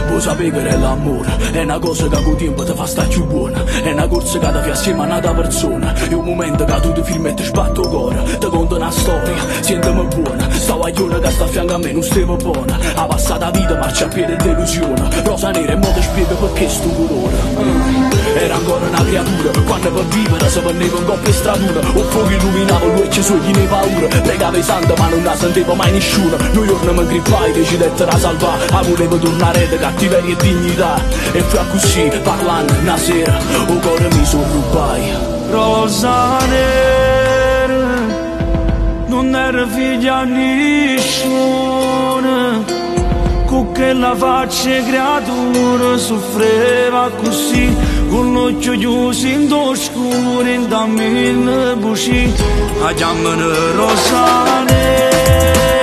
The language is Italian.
Vuoi sapere che è l'amore? È una cosa che con tempo ti fa stare più buona. È una corsa che ti fa assieme a un'altra persona. È un momento che tu ti filmi e ti sbatto il cuore. Ti conto una storia, sentimi buona. Sta guagliona che sta a fianco a me non stava buona. Ha passata vita marcia a piede delusione. Rosa nera e mo ti spiego perché sto colore. Era ancora una creatura, quando per vivere si prendeva un coppia stradura. Un fuoco illuminava lui e suoi chi ne paura. Pregava i santi ma non la sentiva mai nessuno. Noi giorni mi grippai, decidette da salvare. A volevo tornare da cattiveria e dignità. E fu così, parlando una sera, o cuore mi sorrubai. Rosa nera, non era figlia a nessuno. Con quella faccia creatura soffreva così, con l'occhio chiuso in oscuro, in dammi il buci, a chiamano Rosa nera.